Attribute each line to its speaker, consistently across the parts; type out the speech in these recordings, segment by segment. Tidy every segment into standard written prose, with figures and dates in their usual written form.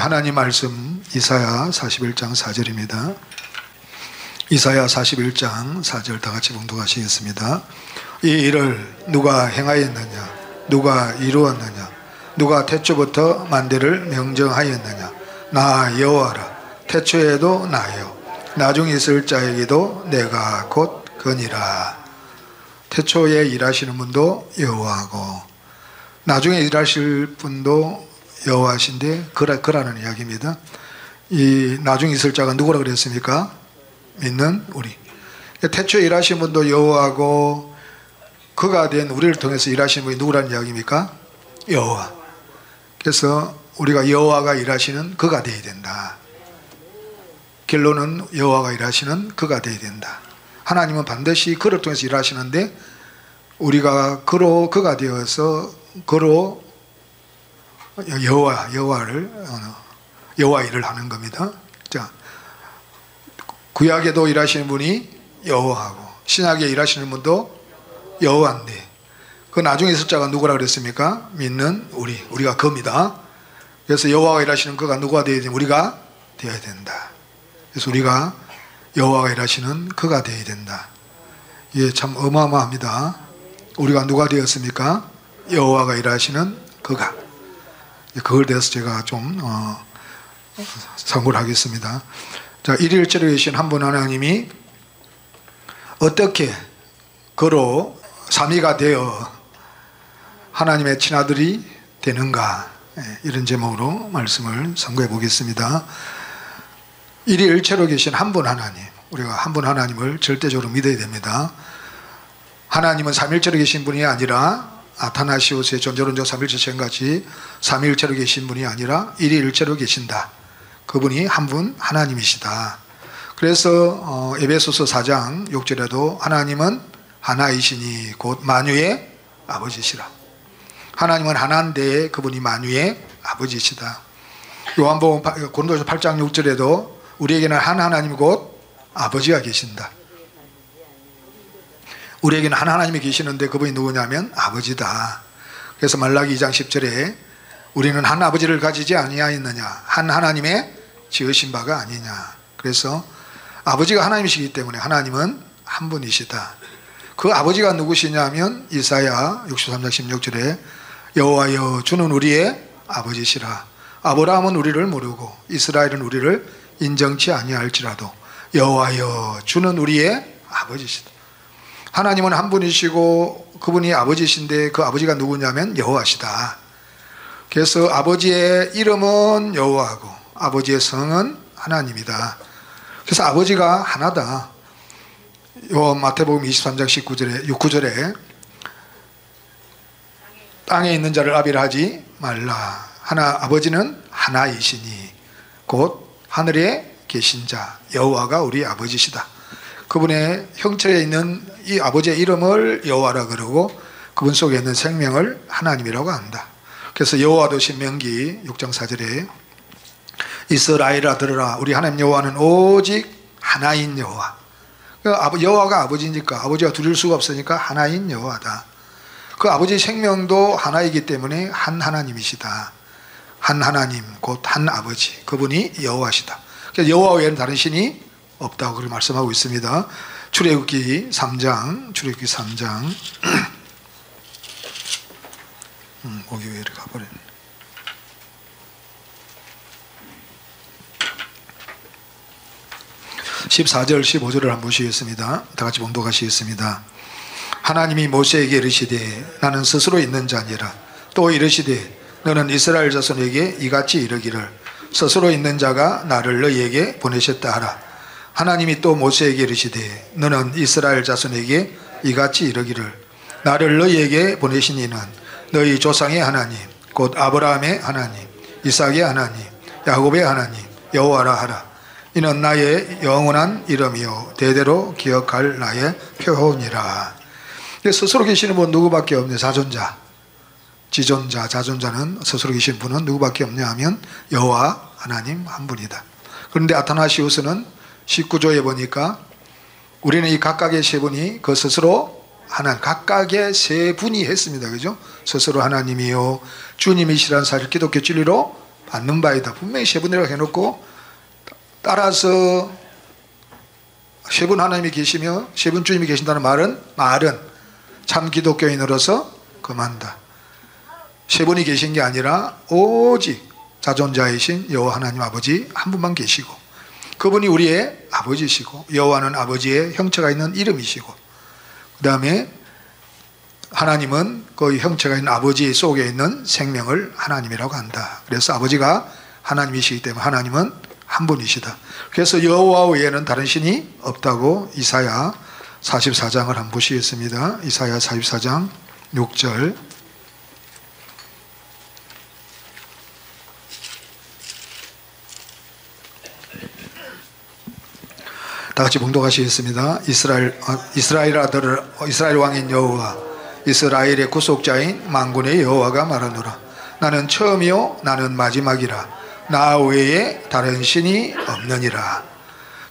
Speaker 1: 하나님 말씀 이사야 41장 4절입니다. 이사야 41장 4절 다 같이 봉독하시겠습니다. 이 일을 누가 행하였느냐? 누가 이루었느냐? 누가 태초부터 만대를 명정하였느냐? 나 여호와라. 태초에도 나요. 나중에 있을 자에게도 내가 곧 거니라. 태초에 일하시는 분도 여호와고 나중에 일하실 분도 여호와신데 그라는 이야기입니다. 이 나중에 있을 자가 누구라 그랬습니까? 믿는 우리. 태초에 일하신 분도 여호와고 그가 된 우리를 통해서 일하시는 분이 누구라는 이야기입니까? 여호와. 그래서 우리가 여호와가 일하시는 그가 되어야 된다. 결론은 여호와가 일하시는 그가 되어야 된다. 하나님은 반드시 그를 통해서 일하시는데 우리가 그가 되어서 그로 여호와 일을 하는 겁니다. 자, 구약에도 일하시는 분이 여호와하고 신약에 일하시는 분도 여호와인데 그 나중에 있을 자가 누구라 그랬습니까? 믿는 우리가 그입니다. 그래서 여호와가 일하시는 그가 누구가 되어야 되면 우리가 되어야 된다. 그래서 우리가 여호와가 일하시는 그가 되어야 된다. 이게 참 어마어마합니다. 우리가 누가 되었습니까? 여호와가 일하시는 그가. 그걸 대해서 제가 좀 선고를 하겠습니다. 자, 일일체로 계신 한 분 하나님이 어떻게 그로 삼위가 되어 하나님의 친아들이 되는가, 이런 제목으로 말씀을 선고해 보겠습니다. 일일체로 계신 한 분 하나님, 우리가 한 분 하나님을 절대적으로 믿어야 됩니다. 하나님은 삼일체로 계신 분이 아니라 아타나시오스의 전조론적 삼일체체같이 삼일체로 계신 분이 아니라 일일체로 계신다. 그분이 한 분 하나님이시다. 그래서 에베소서 4장 6절에도 하나님은 하나이시니 곧 만유의 아버지시라. 하나님은 하나인데 그분이 만유의 아버지시다. 요한복음 고린도서 8장 6절에도 우리에게는 한 하나님 곧 아버지가 계신다. 우리에게는 한 하나님이 계시는데 그분이 누구냐면 아버지다. 그래서 말라기 2장 10절에 우리는 한 아버지를 가지지 아니하였느냐, 한 하나님의 지으신 바가 아니냐. 그래서 아버지가 하나님이시기 때문에 하나님은 한 분이시다. 그 아버지가 누구시냐면 이사야 63장 16절에 여호와여 주는 우리의 아버지시라. 아브라함은 우리를 모르고 이스라엘은 우리를 인정치 아니할지라도 여호와여 주는 우리의 아버지시다. 하나님은 한 분이시고 그분이 아버지신데 그 아버지가 누구냐면 여호와시다. 그래서 아버지의 이름은 여호와고 아버지의 성은 하나님이다. 그래서 아버지가 하나다. 요 마태복음 23장 19절에 땅에 있는 자를 아비라 하지 말라. 아버지는 하나이시니 곧 하늘에 계신 자 여호와가 우리 아버지시다. 그분의 형체에 있는 이 아버지의 이름을 여호와라 그러고 그분 속에 있는 생명을 하나님이라고 한다. 그래서 여호와도 신명기 6장 4절에 이스라엘아 들으라. 우리 하나님 여호와는 오직 하나인 여호와. 여호와가 아버지니까 아버지가 둘일 수가 없으니까 하나인 여호와다. 그 아버지의 생명도 하나이기 때문에 한 하나님이시다. 한 하나님 곧 한 아버지 그분이 여호와시다. 그래서 여호와 외에는 다른 신이 없다고 그렇게 말씀하고 있습니다. 출애굽기 3장 거기 왜 이렇게 가버렸네. 14절 15절을 한번 보시겠습니다. 다 같이 봉독하시겠습니다. 하나님이 모세에게 이르시되 나는 스스로 있는 자니라. 또 이르시되 너는 이스라엘 자손에게 이같이 이르기를 스스로 있는 자가 나를 너희에게 보내셨다 하라. 하나님이 또 모세에게 이르시되 너는 이스라엘 자손에게 이같이 이르기를 나를 너희에게 보내신 이는 너희 조상의 하나님 곧 아브라함의 하나님 이삭의 하나님 야곱의 하나님 여호와라 하라. 이는 나의 영원한 이름이요 대대로 기억할 나의 표현이라. 스스로 계시는 분 누구밖에 없냐? 자존자, 지존자, 자존자는 스스로 계신 분은 누구밖에 없냐 하면 여호와 하나님 한 분이다. 그런데 아타나시우스는 19조에 보니까 우리는 이 각각의 세 분이 그 스스로 하나님, 각각의 세 분이 했습니다. 그죠? 스스로 하나님이요 주님이시라는 사실 기독교 진리로 않는 바이다. 분명히 세 분이라고 해놓고, 따라서 세 분 하나님이 계시며 세 분 주님이 계신다는 말은 참 기독교인으로서 금한다. 세 분이 계신 게 아니라 오직 자존자이신 여호와 하나님 아버지 한 분만 계시고, 그분이 우리의 아버지시고, 여호와는 아버지의 형체가 있는 이름이시고, 그 다음에 하나님은 그 형체가 있는 아버지 속에 있는 생명을 하나님이라고 한다. 그래서 아버지가 하나님이시기 때문에 하나님은 한 분이시다. 그래서 여호와 외에는 다른 신이 없다고 이사야 44장을 한번 보시겠습니다. 이사야 44장 6절. 다 같이 봉독하시겠습니다. 이스라엘 왕인 여호와, 이스라엘의 구속자인 만군의 여호와가 말하노라. 나는 처음이요 나는 마지막이라. 나 외에 다른 신이 없느니라.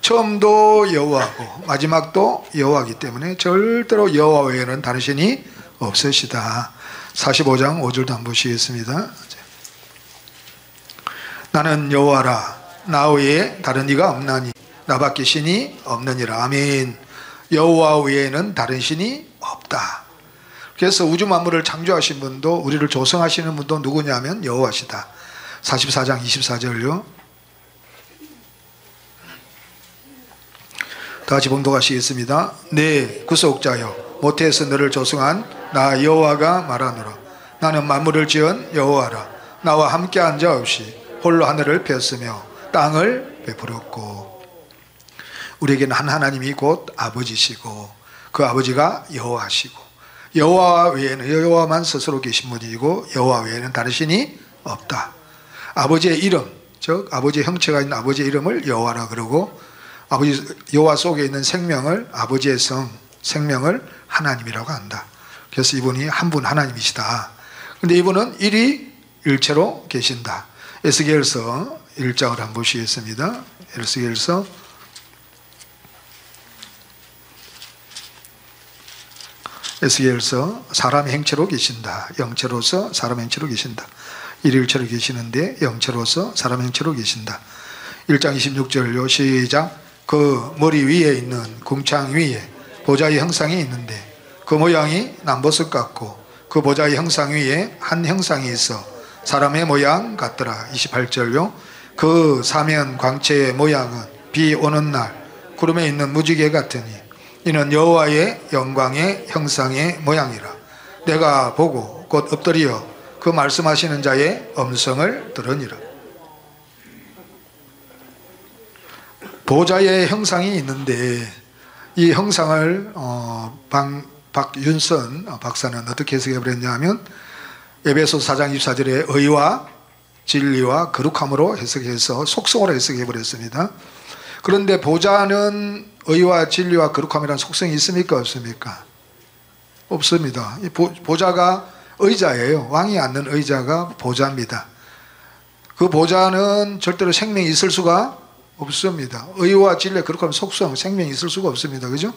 Speaker 1: 처음도 여호와고 마지막도 여호와이기 때문에 절대로 여호와 외에는 다른 신이 없으시다. 45장 5절도 한번 보시겠습니다. 나는 여호와라. 나 외에 다른 이가 없나니 나밖에 신이 없느니라. 아멘. 여호와 외에는 다른 신이 없다. 그래서 우주 만물을 창조하신 분도 우리를 조성하시는 분도 누구냐면 여호와시다. 44장 24절요. 다 같이 봉독하시겠습니다. 네 구속자여, 모태에서 너를 조성한 나 여호와가 말하노라. 나는 만물을 지은 여호와라. 나와 함께한 자 없이 홀로 하늘을 폈으며 땅을 베풀었고. 우리에게는 한 하나님이 곧 아버지시고, 그 아버지가 여호와시고, 여호와 외에는 여호와만 스스로 계신 분이고 여호와 외에는 다른 신이 없다. 아버지의 이름, 즉 아버지의 형체가 있는 아버지의 이름을 여호와라 그러고, 아버지 여호와 속에 있는 생명을, 아버지의 생명을 하나님이라고 한다. 그래서 이분이 한 분 하나님이시다. 근데 이분은 일체로 계신다. 에스겔서 1장을 한번 보시겠습니다. 에스겔서 사람의 행체로 계신다. 영체로서 사람의 행체로 계신다. 일일체로 계시는데 영체로서 사람의 행체로 계신다. 1장 26절요. 시작. 그 머리 위에 있는 궁창 위에 보좌의 형상이 있는데 그 모양이 남보석 같고 그 보좌의 형상 위에 한 형상이 있어 사람의 모양 같더라. 28절요. 그 사면 광채의 모양은 비 오는 날 구름에 있는 무지개 같으니 이는 여호와의 영광의 형상의 모양이라. 내가 보고 곧 엎드려 그 말씀하시는 자의 음성을 들으니라. 보좌의 형상이 있는데 이 형상을 박윤선 박사는 어떻게 해석해 버렸냐 하면 에베소서 4장 24절에 의와 진리와 거룩함으로 해석해서 속성으로 해석해 버렸습니다. 그런데 보좌는 의와 진리와 거룩함이라는 속성이 있습니까 없습니까? 없습니다. 이 보좌가 의자예요. 왕이 앉는 의자가 보좌입니다. 그 보좌는 절대로 생명이 있을 수가 없습니다. 의와 진리의 거룩함 속성, 생명이 있을 수가 없습니다. 그죠?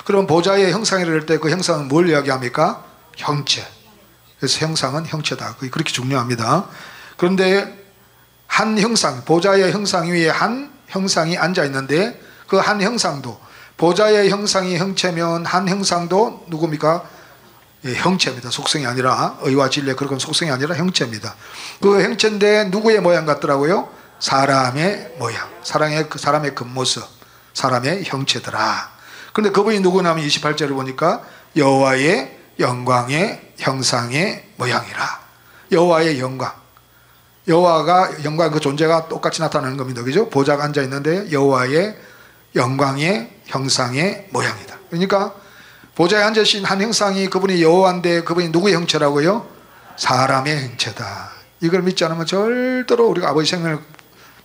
Speaker 1: 그럼 보좌의 형상이랄 때 그 형상은 뭘 이야기합니까? 형체. 그래서 형상은 형체다. 그렇게 중요합니다. 그런데 한 형상, 보좌의 형상 위에 한 형상이 앉아 있는데 그 한 형상도, 보좌의 형상이 형체면 한 형상도 누굽니까? 예, 형체입니다. 속성이 아니라, 의와 진리의 그런 속성이 아니라 형체입니다. 그 형체인데 누구의 모양 같더라고요? 사람의 모양, 사람의 겉모습, 사람의 형체더라. 그런데 그분이 누구냐면 28절을 보니까 여호와의 영광의 형상의 모양이라. 여호와의 영광, 여호와가 영광 그 존재가 똑같이 나타나는 겁니다. 그죠? 보좌가 앉아 있는데 여호와의 영광의 형상의 모양이다. 그러니까 보좌에 앉으신 한 형상이 그분이 여호와인데 그분이 누구의 형체라고요? 사람의 형체다. 이걸 믿지 않으면 절대로 우리가 아버지 생명을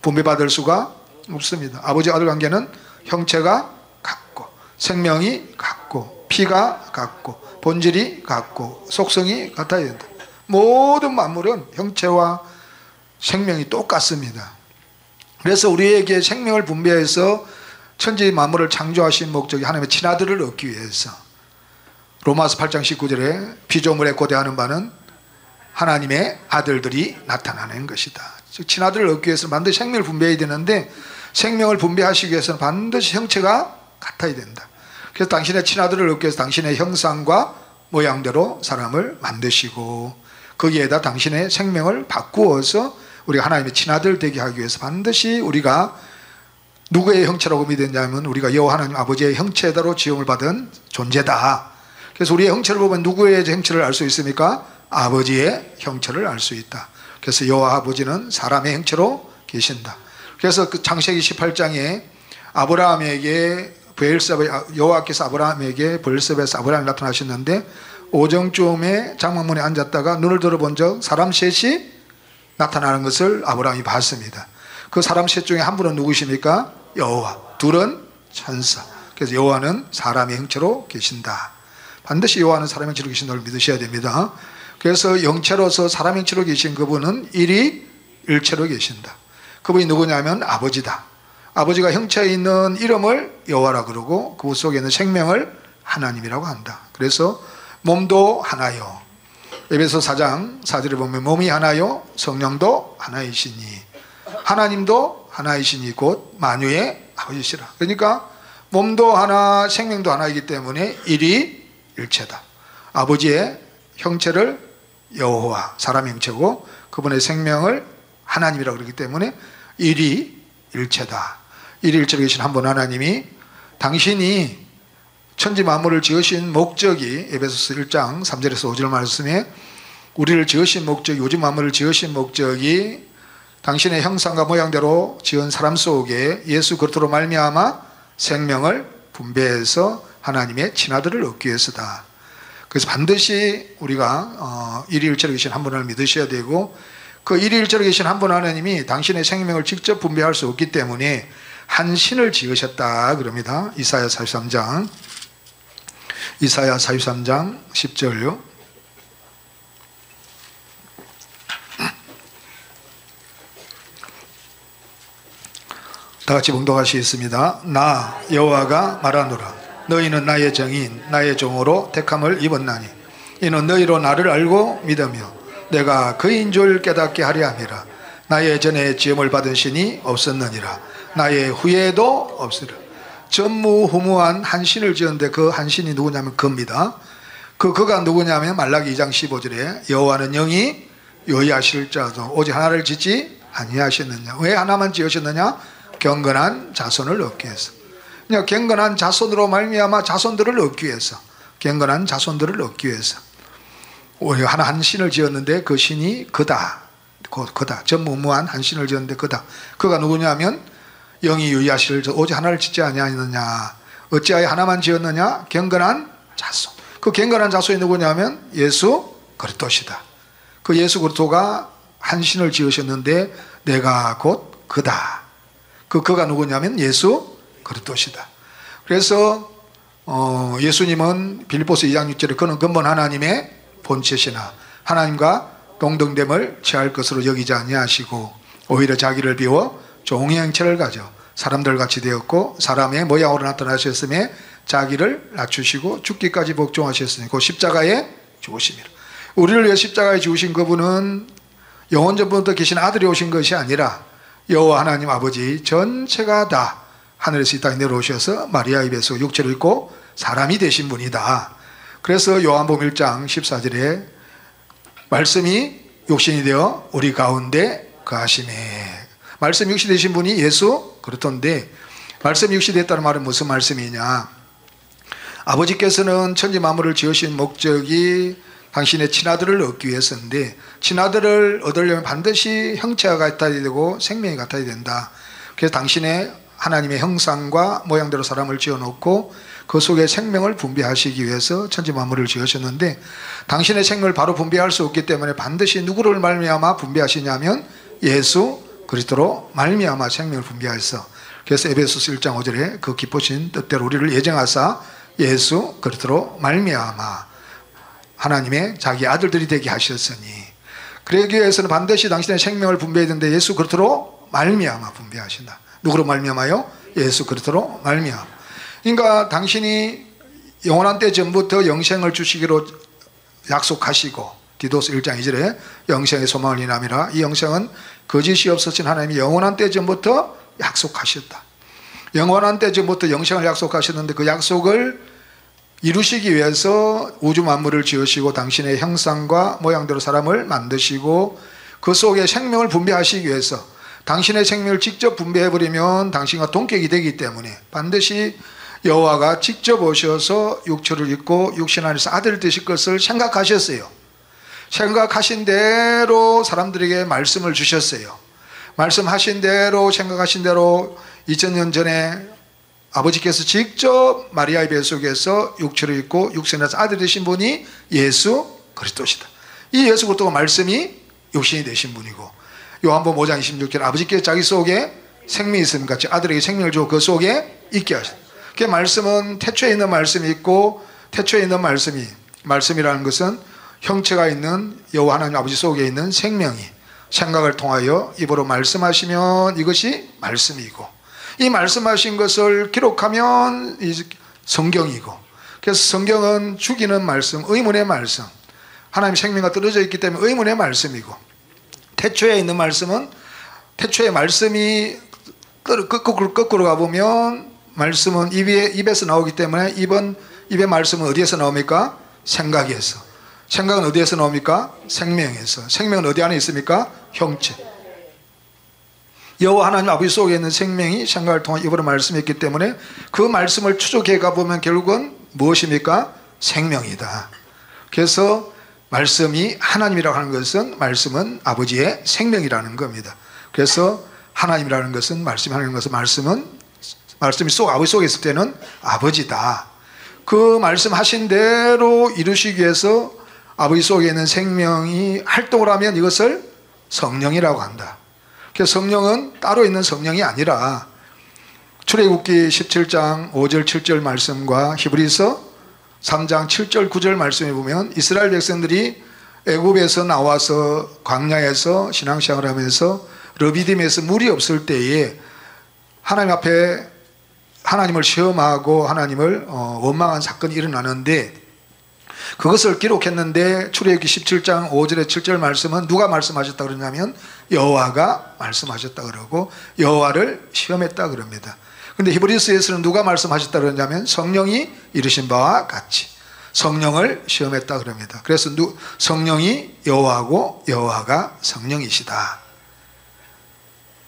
Speaker 1: 분배받을 수가 없습니다. 아버지 아들 관계는 형체가 같고 생명이 같고 피가 같고 본질이 같고 속성이 같아야 된다. 모든 만물은 형체와 생명이 똑같습니다. 그래서 우리에게 생명을 분배해서 천지 만물을 창조하신 목적이 하나님의 친아들을 얻기 위해서 로마서 8장 19절에 피조물에 고대하는 바는 하나님의 아들들이 나타나는 것이다. 즉 친아들을 얻기 위해서는 반드시 생명을 분배해야 되는데 생명을 분배하시기 위해서는 반드시 형체가 같아야 된다. 그래서 당신의 친아들을 얻기 위해서 당신의 형상과 모양대로 사람을 만드시고 거기에다 당신의 생명을 바꾸어서 우리가 하나님의 친아들 되게 하기 위해서 반드시 우리가 누구의 형체라고 믿었냐면 우리가 여호와 하나님 아버지의 형체대로 지음을 받은 존재다. 그래서 우리의 형체를 보면 누구의 형체를 알 수 있습니까? 아버지의 형체를 알 수 있다. 그래서 여호와 아버지는 사람의 형체로 계신다. 그래서 그 창세기 18장에 아브라함에게 여호와께서 아브라함에게 벌섭에서 아브라함이 나타나셨는데 오정쯤에 장막문에 앉았다가 눈을 들어본 적 사람 셋이 나타나는 것을 아브라함이 봤습니다. 그 사람 셋 중에 한 분은 누구십니까? 여호와. 둘은 천사. 그래서 여호와는 사람의 형체로 계신다. 반드시 여호와는 사람의 형체로 계신다를 믿으셔야 됩니다. 그래서 영체로서 사람의 형체로 계신 그분은 일체로 계신다. 그분이 누구냐면 아버지다. 아버지가 형체에 있는 이름을 여호와라 그러고 그 속에 있는 생명을 하나님이라고 한다. 그래서 몸도 하나요. 에베소 4장 4절에 보면 몸이 하나요 성령도 하나이시니 하나님도 하나이시니 곧 만유의 아버지시라. 그러니까 몸도 하나 생명도 하나이기 때문에 일체다. 아버지의 형체를 여호와 사람의 형체고 그분의 생명을 하나님이라고 그러기 때문에 일체다. 일체로 계신 한 분 하나님이 당신이 천지 만물을 지으신 목적이 에베소서 1장 3절에서 5절 말씀에 우리를 지으신 목적이 우주 만물을 지으신 목적이 당신의 형상과 모양대로 지은 사람 속에 예수 그리스도로 말미암아 생명을 분배해서 하나님의 친아들을 얻기 위해서다. 그래서 반드시 우리가 일체로 계신 한 분을 믿으셔야 되고 그 일체로 계신 한 분 하나님이 당신의 생명을 직접 분배할 수 없기 때문에 한 신을 지으셨다 그럽니다. 이사야 43장 10절요. 다 같이 봉독하시겠습니다. 나 여호와가 말하노라. 너희는 나의 정인 나의 종으로 택함을 입었나니 이는 너희로 나를 알고 믿으며 내가 그인 줄 깨닫게 하려 함이라. 나의 전에 지음을 받은 신이 없었느니라. 나의 후에도 없으리라. 전무후무한 한 신을 지었는데 그 한 신이 누구냐면 그입니다. 그가 누구냐면 말라기 2장 15절에 여호와는 영이 요의하실 자도 오직 하나를 짓지 아니하셨느냐. 왜 하나만 지으셨느냐? 경건한 자손을 얻기 위해서. 그냥 경건한 자손으로 말미암아 자손들을 얻기 위해서. 경건한 자손들을 얻기 위해서. 하나 한 신을 지었는데 그 신이 그다. 전무후무한 한 신을 지었는데 그다. 그가 누구냐면 영이 유의하실 오직 하나를 짓지 아니하느냐. 어찌하여 하나만 지었느냐? 경건한 자손. 그 경건한 자손이 누구냐면 예수 그리스도시다. 그 예수 그리스도가 한 신을 지으셨는데 내가 곧 그다. 그가 누구냐면 예수 그리스도시다. 그래서 예수님은 빌립보서 2장 6절에 그는 근본 하나님의 본체시나 하나님과 동등됨을 취할 것으로 여기지 아니하시고 오히려 자기를 비워 종의 형체를 가져 사람들 같이 되었고 사람의 모양으로 나타나셨음에 자기를 낮추시고 죽기까지 복종하셨으니 그 십자가에 죽으심이라. 우리를 위해 십자가에 죽으신 그분은 영원 전부터 계신 아들이 오신 것이 아니라 여호와 하나님 아버지 전체가 다 하늘에서 이 땅에 내려오셔서 마리아 입에서 육체를 입고 사람이 되신 분이다. 그래서 요한복음 1장 14절에 말씀이 육신이 되어 우리 가운데 거하시매. 말씀이 육신이 되신 분이 예수 그리스도인데 말씀이 육신이 됐다는 말은 무슨 말씀이냐? 아버지께서는 천지 만물을 지으신 목적이 당신의 친아들을 얻기 위해서인데 친아들을 얻으려면 반드시 형체가 같아야 되고 생명이 같아야 된다. 그래서 당신의 하나님의 형상과 모양대로 사람을 지어놓고 그 속에 생명을 분배하시기 위해서 천지 만물을 지으셨는데 당신의 생명을 바로 분배할 수 없기 때문에 반드시 누구를 말미암아 분배하시냐면 예수 그리스도로 말미암아 생명을 분배하셔서 그래서 에베소서 1장 5절에 그 기쁘신 뜻대로 우리를 예정하사 예수 그리스도로 말미암아 하나님의 자기 아들들이 되게 하셨으니 그러기 위해서는 반드시 당신의 생명을 분배해야 되는데 예수 그리스도로 말미암아 분배하신다. 누구로 말미암아요? 예수 그리스도로 말미암아. 그러니까 당신이 영원한 때 전부터 영생을 주시기로 약속하시고 디도스 1장 2절에 영생의 소망을 인함이라. 이 영생은 거짓이 없으신 하나님이 영원한 때 전부터 약속하셨다. 영원한 때 전부터 영생을 약속하셨는데 그 약속을 이루시기 위해서 우주 만물을 지으시고 당신의 형상과 모양대로 사람을 만드시고 그 속에 생명을 분배하시기 위해서 당신의 생명을 직접 분배해버리면 당신과 동격이 되기 때문에 반드시 여호와가 직접 오셔서 육체를 입고 육신 안에서 아들을 되실 것을 생각하셨어요. 생각하신 대로 사람들에게 말씀을 주셨어요. 말씀하신 대로 생각하신 대로 2000년 전에 아버지께서 직접 마리아의 뱃속에서 육체를 입고 육신에서 아들 되신 분이 예수 그리스도시다. 이 예수 그리스도가 말씀이 육신이 되신 분이고 요한복음 5장 26절 아버지께서 자기 속에 생명이 있음 같이 아들에게 생명을 주고 그 속에 있게 하셨다. 그 말씀은 태초에 있는 말씀이 있고 태초에 있는 말씀이라는 것은 형체가 있는 여호와 하나님 아버지 속에 있는 생명이 생각을 통하여 입으로 말씀하시면 이것이 말씀이고 이 말씀하신 것을 기록하면 성경이고 그래서 성경은 죽이는 말씀, 의문의 말씀 하나님 생명과 떨어져 있기 때문에 의문의 말씀이고 태초에 있는 말씀은 태초의 말씀이 거꾸로 가보면 말씀은 입에서 나오기 때문에 입의 말씀은 어디에서 나옵니까? 생각에서. 생각은 어디에서 나옵니까? 생명에서. 생명은 어디 안에 있습니까? 형체. 여호와 하나님 아버지 속에 있는 생명이 생각을 통해 입으로 말씀했기 때문에 그 말씀을 추적해 가보면 결국은 무엇입니까? 생명이다. 그래서 말씀이 하나님이라고 하는 것은 말씀은 아버지의 생명이라는 겁니다. 그래서 하나님이라는 것은 말씀이 하나님 것은 말씀이 아버지 속에 있을 때는 아버지다. 그 말씀하신 대로 이루시기 위해서 아버지 속에 있는 생명이 활동을 하면 이것을 성령이라고 한다. 그래서 성령은 따로 있는 성령이 아니라 출애굽기 17장 5절 7절 말씀과 히브리서 3장 7절 9절 말씀에 보면 이스라엘 백성들이 애굽에서 나와서 광야에서 신앙생활을 하면서 르비딤에서 물이 없을 때에 하나님 앞에 하나님을 시험하고 하나님을 원망한 사건이 일어나는데 그것을 기록했는데 출애굽기 17장 5절에 7절 말씀은 누가 말씀하셨다 그러냐면 여호와가 말씀하셨다 그러고 여호와를 시험했다 그럽니다. 근데 히브리서에서는 누가 말씀하셨다 그러냐면 성령이 이르신 바와 같이 성령을 시험했다 그럽니다. 그래서 성령이 여호와고 여호와가 성령이시다.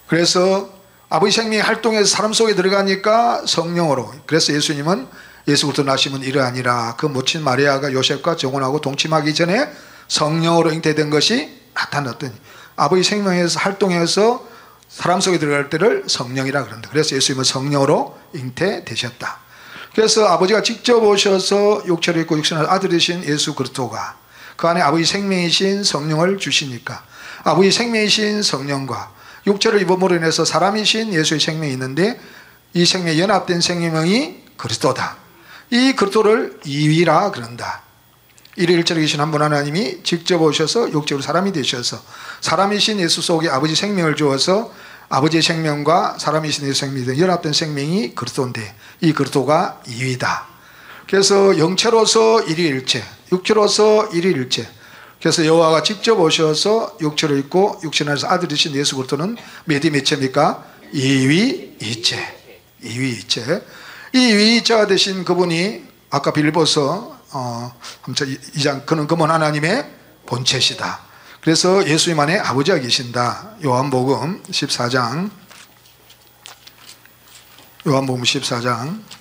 Speaker 1: 그래서 아버지 생명이 활동해서 사람 속에 들어가니까 성령으로 그래서 예수님은 예수부터 나시면 이러하니라 그 모친 마리아가 요셉과 정혼하고 동침하기 전에 성령으로 잉태된 것이 나타났더니 아버지 생명에서 활동해서 사람 속에 들어갈 때를 성령이라 그런다. 그래서 예수님은 성령으로 잉태되셨다. 그래서 아버지가 직접 오셔서 육체를 입고 육신을 아들이신 예수 그리스도가 그 안에 아버지 생명이신 성령을 주시니까 아버지 생명이신 성령과 육체를 입음으로 인해서 사람이신 예수의 생명이 있는데 이 생명이 연합된 생명이 그리스도다. 이 그리스도를 이위라 그런다. 일일절에 계신 한 분 하나님이 직접 오셔서 육체로 사람이 되셔서 사람이신 예수 속에 아버지 생명을 주어서 아버지의 생명과 사람이신 예수 생명이 연합된 생명이 그리스도인데 이 그리스도가 이위다. 그래서 영체로서 일위일체, 육체로서 일위일체. 그래서 여호와가 직접 오셔서 육체로 입고 육신 안에서 아들이신 예수 그리스도는 몇 위일체입니까? 이위일체. 이위일체. 이 위일체가 되신 그분이 아까 빌립보서 2장 그는 그분 하나님의 본체시다. 그래서 예수님 안에 아버지가 계신다. 요한복음 14장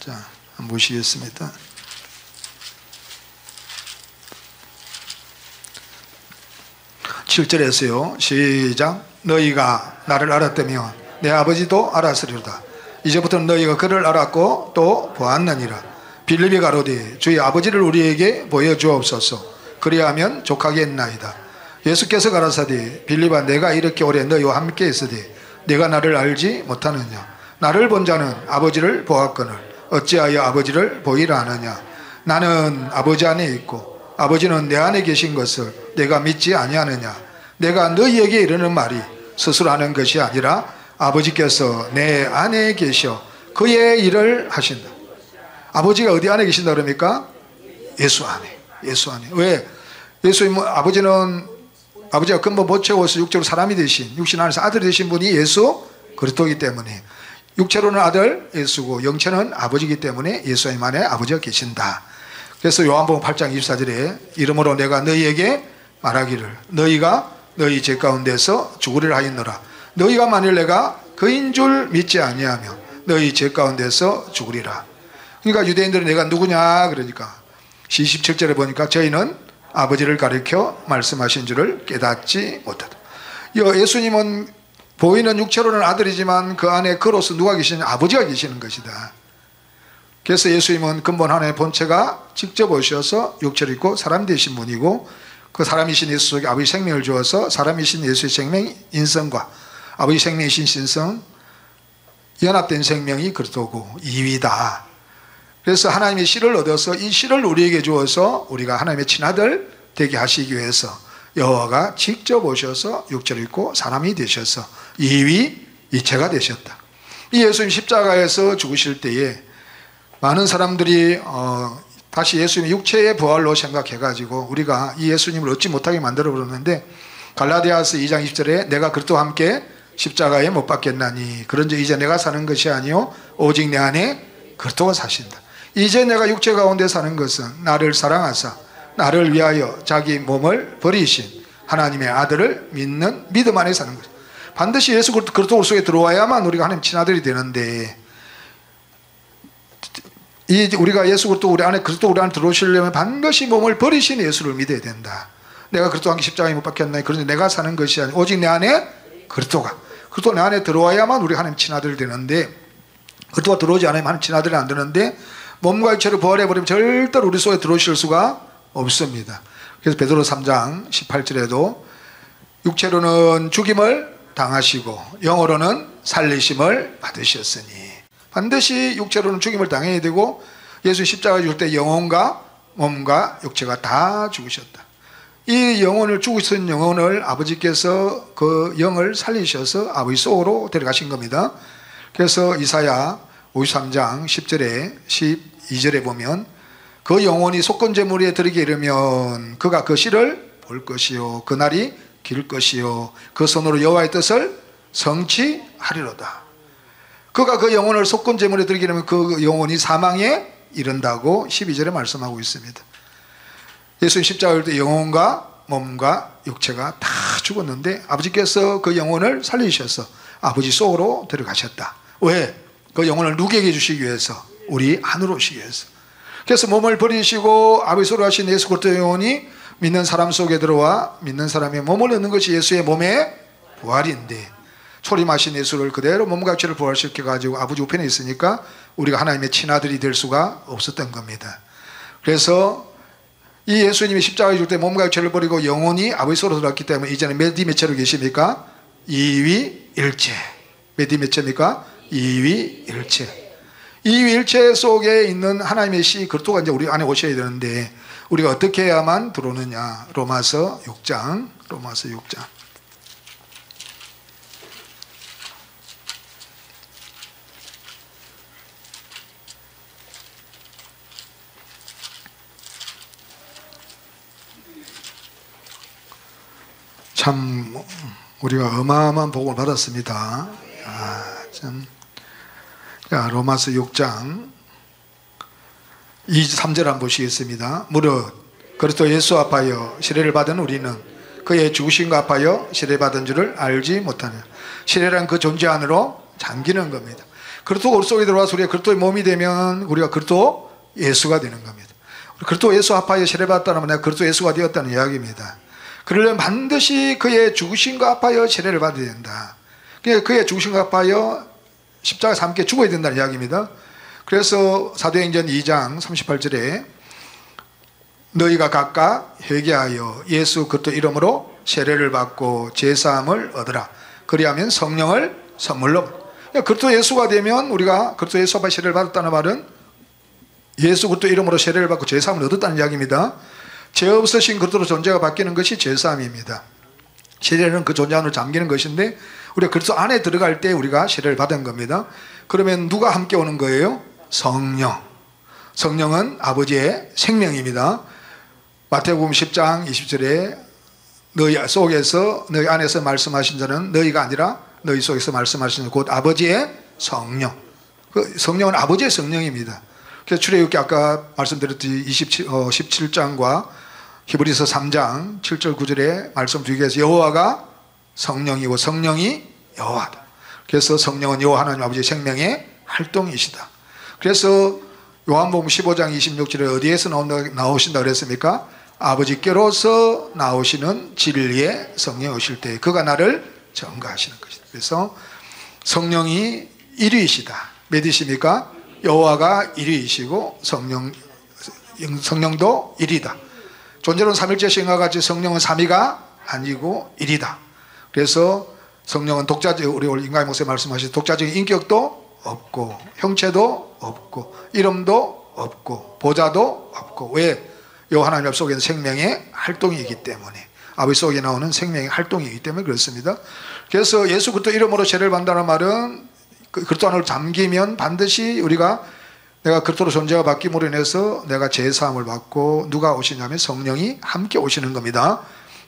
Speaker 1: 자 한번 보시겠습니다. 7절에서요 시작. 너희가 나를 알았다면 내 아버지도 알았으리로다. 이제부터는 너희가 그를 알았고 또 보았느니라. 빌립이 가로되 주의 아버지를 우리에게 보여주옵소서. 그리하면 족하겠나이다. 예수께서 가라사대 빌립아 내가 이렇게 오래 너희와 함께 있으되 내가 나를 알지 못하느냐. 나를 본 자는 아버지를 보았거늘 어찌하여 아버지를 보이라 하느냐. 나는 아버지 안에 있고 아버지는 내 안에 계신 것을 내가 믿지 아니하느냐. 내가 너희에게 이르는 말이 스스로 하는 것이 아니라 아버지께서 내 안에 계셔 그의 일을 하신다. 아버지가 어디 안에 계신다 그럽니까? 예수 안에. 예수 안에. 왜? 예수님 아버지가 근본 못 채워서 육체로 사람이 되신, 육신 안에서 아들이 되신 분이 예수 그리스도이기 때문에, 육체로는 아들 예수고 영체는 아버지이기 때문에 예수님 안에 아버지가 계신다. 그래서 요한복음 8장 24절에 이러므로 내가 너희에게 말하기를 너희가 너희 죄 가운데서 죽으리라 하였노라. 너희가 만일 내가 그인 줄 믿지 아니하며 너희 죄 가운데서 죽으리라. 그러니까 유대인들은 내가 누구냐 그러니까 27절에 보니까 저희는 아버지를 가리켜 말씀하신 줄을 깨닫지 못하다. 예수님은 보이는 육체로는 아들이지만 그 안에 그로서 누가 계시냐? 아버지가 계시는 것이다. 그래서 예수님은 근본 하나의 본체가 직접 오셔서 육체를 입고 사람 되신 분이고, 그 사람이신 예수 속에 아버지 생명을 주어서 사람이신 예수의 생명 인성과 아버지 생명이신 신성 연합된 생명이 그리스도고 이위다. 그래서 하나님의 씨를 얻어서 이 씨를 우리에게 주어서 우리가 하나님의 친아들 되게 하시기 위해서 여호와가 직접 오셔서 육체를 입고 사람이 되셔서 이위 이체가 되셨다. 이 예수님 십자가에서 죽으실 때에 많은 사람들이 다시 예수님의 육체의 부활로 생각해가지고 우리가 이 예수님을 얻지 못하게 만들어 버렸는데, 갈라디아서 2장 20절에 내가 그리스도와 함께 십자가에 못 박혔나니 그런즉 이제 내가 사는 것이 아니요 오직 내 안에 그리스도가 사신다. 이제 내가 육체 가운데 사는 것은 나를 사랑하사 나를 위하여 자기 몸을 버리신 하나님의 아들을 믿는 믿음 안에 사는 것. 반드시 예수 그리스도 속에 들어와야만 우리가 하나님 친아들이 되는데, 우리가 예수 그리스도 우리 안에 들어오시려면 반드시 몸을 버리신 예수를 믿어야 된다. 내가 그리스도와 함께 십자가에 못 박혔나니 그런데 내가 사는 것이 아니고 오직 내 안에 그리스도 내 안에 들어와야만 우리 하나님 친아들이 되는데, 그리스도가 들어오지 않으면 하나님 친아들이 안 되는데, 몸과 육체를 부활해버리면 절대로 우리 속에 들어오실 수가 없습니다. 그래서 베드로 3장 18절에도 육체로는 죽임을 당하시고 영으로는 살리심을 받으셨으니, 반드시 육체로는 죽임을 당해야 되고 예수 십자가 죽을 때 영혼과 몸과 육체가 다 죽으셨다. 이 영혼을 죽으신 영혼을 아버지께서 그 영을 살리셔서 아버지 속으로 데려가신 겁니다. 그래서 이사야 53장 10절에 12절에 보면 그 영혼이 속건제물에 들이게 이르면 그가 그 씨를 볼 것이요 그날이 길 것이요 그 손으로 여호와의 뜻을 성취하리로다. 그가 그 영혼을 속건제물에 들이게 이르면 그 영혼이 사망에 이른다고 12절에 말씀하고 있습니다. 예수님 십자가일 때 영혼과 몸과 육체가 다 죽었는데 아버지께서 그 영혼을 살리셔서 아버지 속으로 들어가셨다. 왜? 그 영혼을 누구에게 주시기 위해서? 우리 안으로 오시기 위해서. 그래서 몸을 버리시고 아버지 속으로 하신 예수 그리스도의 영혼이 믿는 사람 속에 들어와 믿는 사람의 몸을 얻는 것이 예수의 몸의 부활인데, 초림하신 예수를 그대로 몸과 육체를 부활시켜가지고 아버지 우편에 있으니까 우리가 하나님의 친아들이 될 수가 없었던 겁니다. 그래서 이 예수님이 십자가에 죽을 때 몸과 육체를 버리고 영혼이 아버지 속으로 들어왔기 때문에 이제는 몇이 몇체로 계십니까? 이위일체. 몇이 몇체입니까? 이위일체. 이위일체 속에 있는 하나님의 씨 그리스도가 이제 우리 안에 오셔야 되는데, 우리가 어떻게 해야만 들어오느냐? 로마서 6장. 참 우리가 어마어마한 복을 받았습니다. 참. 로마서 6장 23절 한번 보시겠습니다. 무릇 그리스도 예수 앞하여 시뢰를 받은 우리는 그의 죽으심과 합하여 시뢰받은 줄을 알지 못하냐. 시뢰란 그 존재 안으로 잠기는 겁니다. 그리스도가 우리 속에 들어와서 우리가 그리스도의 몸이 되면 우리가 그리스도 예수가 되는 겁니다. 그리스도 예수 합하여 시뢰받았다면 내가 그리스도 예수가 되었다는 이야기입니다. 그러려면 반드시 그의 죽으심과 합하여 시뢰를 받아야 된다. 그의 죽으심과 합하여 십자가에서 함께 죽어야 된다는 이야기입니다. 그래서 사도행전 2장 38절에 너희가 각각 회개하여 예수 그리스도 이름으로 세례를 받고 제사함을 얻으라. 그리하면 성령을 선물로. 그리스도 예수가 되면 우리가 그리스도 예수 앞에 세례를 받았다는 말은 예수 그리스도 이름으로 세례를 받고 제사함을 얻었다는 이야기입니다. 죄 없으신 그리스도로 존재가 바뀌는 것이 제사함입니다. 세례는 그 존재 안으로 잠기는 것인데 우리가 그리스도 안에 들어갈 때 우리가 세례를 받은 겁니다. 그러면 누가 함께 오는 거예요? 성령. 성령은 아버지의 생명입니다. 마태복음 10장 20절에 너희 속에서 너희 안에서 말씀하신 자는 너희가 아니라 너희 속에서 말씀하신 자 곧 아버지의 성령. 그 성령은 아버지의 성령입니다. 그래서 출애굽기 아까 말씀드렸듯이 17장과 히브리서 3장 7절 9절에 말씀 두 개에서 여호와가 성령이고 성령이 여호와다. 그래서 성령은 여호와 하나님 아버지의 생명의 활동이시다. 그래서 요한복음 15장 26절에 어디에서 나오신다 그랬습니까? 아버지께로서 나오시는 진리의 성령이 오실 때 그가 나를 증거하시는 것이다. 그래서 성령이 1위이시다. 몇 위십니까? 여호와가 1위이시고 성령도 1위다. 존재론 삼일체 신과 같이 성령은 3위가 아니고 1위다. 그래서 성령은 독자적, 우리 인간의 목사님 말씀하신 독자적인 인격도 없고 형체도 없고 이름도 없고 보좌도 없고. 왜? 요 하나님 속에는 생명의 활동이기 때문에, 아버지 속에 나오는 생명의 활동이기 때문에 그렇습니다. 그래서 예수 그리스도 이름으로 세례를 받는다는 말은 그리스도 안으로 잠기면 반드시 우리가 내가 그리스도로 존재가 바뀜으로 인해서 내가 제사함을 받고 누가 오시냐면 성령이 함께 오시는 겁니다.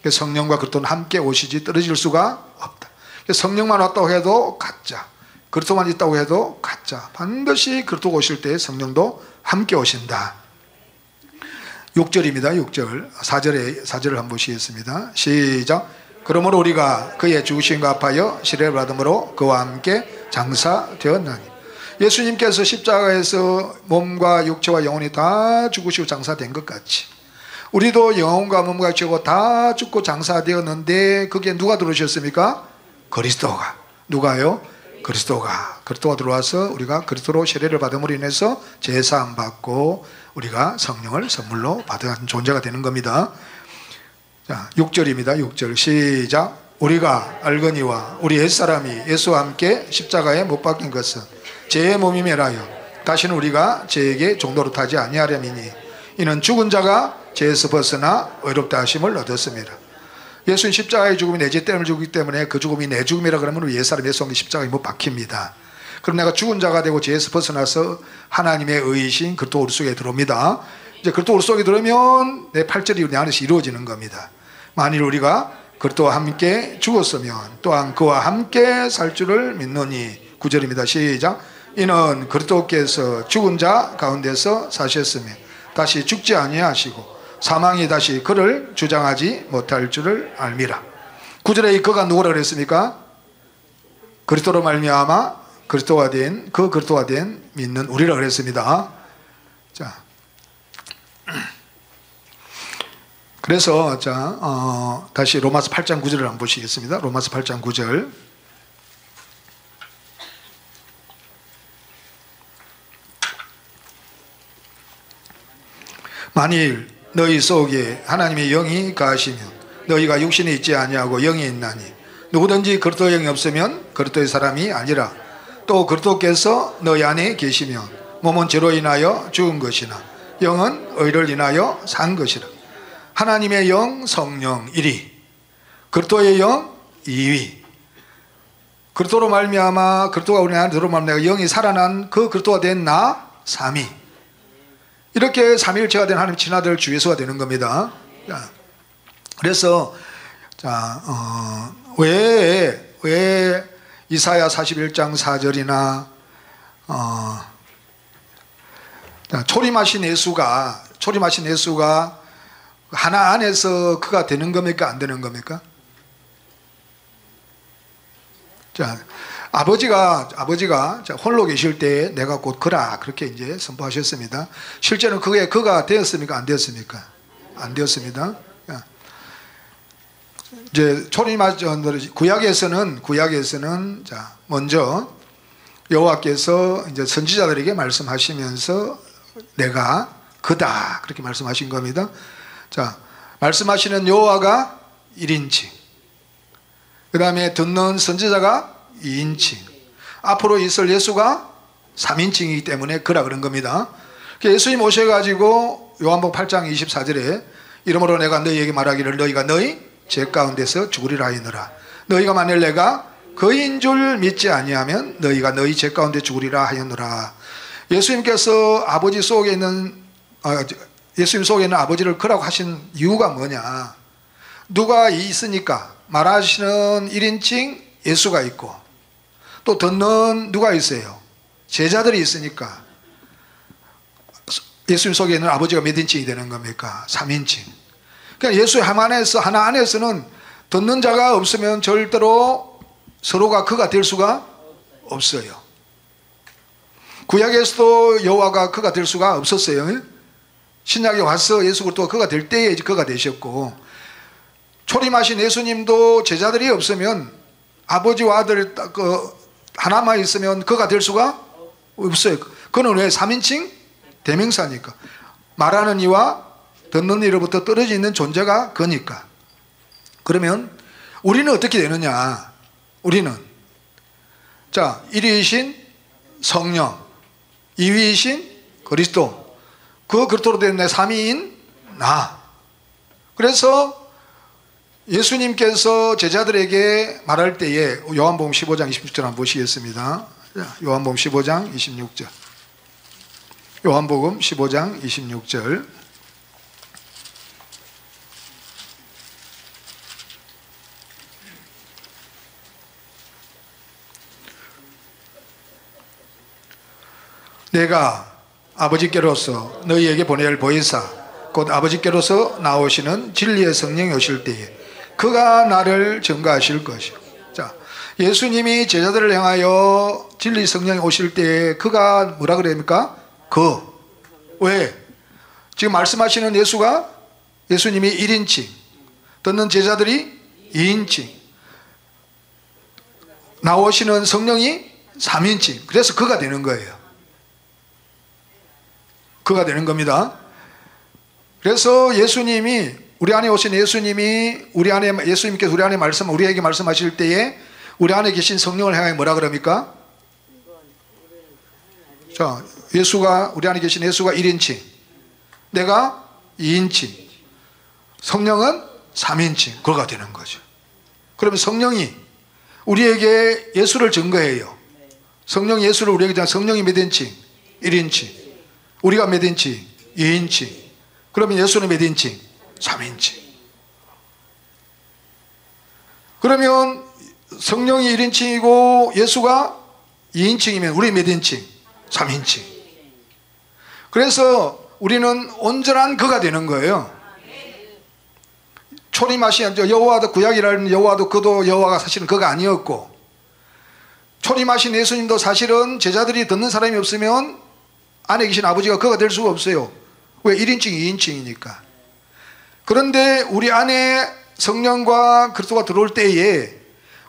Speaker 1: 성령과 그리스도는 함께 오시지 떨어질 수가 없다. 성령만 왔다고 해도 가짜, 그리스도만 있다고 해도 가짜. 반드시 그리스도가 오실 때 성령도 함께 오신다. 6절입니다. 6절 4절을 한번 보시겠습니다. 시작. 그러므로 우리가 그의 죽으심과 합하여 시례를 받음으로 그와 함께 장사되었나니. 예수님께서 십자가에서 몸과 육체와 영혼이 다 죽으시고 장사된 것 같이 우리도 영혼과 몸과 육체가 다 죽고 장사되었는데 그게 누가 들어오셨습니까? 그리스도가. 누가요? 그리스도가 들어와서 우리가 그리스도로 세례를 받음으로 인해서 제사함 받고 우리가 성령을 선물로 받은 존재가 되는 겁니다. 자, 6절입니다. 6절 시작. 우리가 알거니와 우리 옛사람이 예수와 함께 십자가에 못 박힌 것은 죄의 몸이 매라요 다시는 우리가 죄에게 종노릇 하지 아니하려니니 이는 죽은 자가 죄에서 벗어나 의롭다 하심을 얻었습니다. 예수는 십자가의 죽음이 내 죄 때문에 죽기 때문에 그 죽음이 내 죽음이라 그러면 우리 옛사람 예수님이 십자가에 못 박힙니다. 그럼 내가 죽은 자가 되고 죄에서 벗어나서 하나님의 의이신 그리스도 우리 속에 들어옵니다. 이제 그리스도 우리 속에 들어오면 내 8절이 내 안에서 이루어지는 겁니다. 만일 우리가 그리스도와 함께 죽었으면 또한 그와 함께 살 줄을 믿노니. 9절입니다. 시작. 이는 그리스도께서 죽은 자 가운데서 사셨으며 다시 죽지 아니하시고 사망이 다시 그를 주장하지 못할 줄을 알미라. 9절에 이 그가 누구라 그랬습니까? 그리스도로 말미암아 그리스도가 된 믿는 우리라 그랬습니다. 자, 그래서 다시 로마서 8장 9절을 한번 보시겠습니다. 로마서 8장 9절. 만일 너희 속에 하나님의 영이 가하시면 너희가 육신이 있지 아니하고 영이 있나니 누구든지 그리스도 영이 없으면 그리스도의 사람이 아니라 또 그리스도께서 너희 안에 계시면 몸은 죄로 인하여 죽은 것이나 영은 의를 인하여 산 것이라. 하나님의 영 성령 1위, 그리스도의 영 2위. 그리스도로 말미암아 그리스도가 우리 안에 들어오면 내가 영이 살아난 그 그리스도가 된 나 3위. 이렇게 삼위일체가 된 하나님 친아들 주 예수가 되는 겁니다. 그래서 왜 이사야 41장 4절이나 초림하신 예수가 하나 안에서 그가 되는 겁니까? 안 되는 겁니까? 자, 아버지가 홀로 계실 때 내가 곧 그라 그렇게 이제 선포하셨습니다. 실제는 그게 그가 되었습니까? 안 되었습니까? 안 되었습니다. 이제 구약에서는 먼저 여호와께서 이제 선지자들에게 말씀하시면서 내가 그다 그렇게 말씀하신 겁니다. 자, 말씀하시는 여호와가 1인칭, 그 다음에 듣는 선지자가 2인칭, 앞으로 있을 예수가 3인칭이기 때문에 그라 그런 겁니다. 예수님 오셔가지고 요한복음 8장 24절에 이러므로 내가 너희에게 말하기를 너희가 너희 죄 가운데서 죽으리라 하였노라. 너희가 만일 내가 그인 줄 믿지 아니하면 너희가 너희 죄 가운데 죽으리라 하였노라. 예수님께서 아버지 속에 있는 예수님 속에는 아버지를 그라고 하신 이유가 뭐냐? 누가 있으니까 말하시는 1인칭 예수가 있고 또 듣는 누가 있어요? 제자들이 있으니까 예수님 속에 있는 아버지가 몇 인칭이 되는 겁니까? 3인칭. 그러니까 예수의 하나 안에서는 듣는 자가 없으면 절대로 서로가 그가 될 수가 없어요. 구약에서도 여호와가 그가 될 수가 없었어요. 신약에 와서 예수 그리스도가 그가 될 때에 그가 되셨고, 초림하신 예수님도 제자들이 없으면 아버지와 아들 하나만 있으면 그가 될 수가 없어요. 그는 왜? 3인칭 대명사니까. 말하는 이와 듣는 이로부터 떨어져 있는 존재가 그니까. 그러면 우리는 어떻게 되느냐? 우리는 자, 1위이신 성령, 2위이신 그리스도, 그 그리스도로 된 내 3위인 나. 그래서 예수님께서 제자들에게 말할 때에 요한복음 15장 26절 한번 보시겠습니다. 요한복음 15장 26절. 요한복음 15장 26절. 내가 아버지께로서 너희에게 보낼 보혜사 곧 아버지께로서 나오시는 진리의 성령이 오실 때에 그가 나를 증거하실 것이요. 자, 예수님이 제자들을 향하여 진리 성령이 오실 때에 그가 뭐라 그럽니까? 왜? 지금 말씀하시는 예수님이 1인칭, 듣는 제자들이 2인칭, 나오시는 성령이 3인칭. 그래서 그가 되는 거예요. 그가 되는 겁니다. 그래서 예수님이, 우리 안에 오신 예수님이 예수님께서 우리 안에 우리에게 말씀하실 때에 우리 안에 계신 성령을 향해 뭐라 그럽니까? 자, 우리 안에 계신 예수가 1인칭, 내가 2인칭, 성령은 3인칭. 그가 되는 거죠. 그러면 성령이 우리에게 예수를 증거해요. 성령 예수를 우리에게 증거. 성령이 몇 인칭? 1인칭. 우리가 몇 인칭? 2인칭. 그러면 예수는 몇 인칭? 3인칭. 그러면 성령이 1인칭이고 예수가 2인칭이면 우리 몇 인칭? 3인칭. 그래서 우리는 온전한 그가 되는 거예요. 초림하신 여호와도, 구약이라는 여호와도 그도 여호와가 사실은 그가 아니었고, 초림하신 예수님도 사실은 제자들이 듣는 사람이 없으면 안에 계신 아버지가 그가 될 수가 없어요. 왜? 1인칭 2인칭이니까. 그런데 우리 안에 성령과 그리스도가 들어올 때에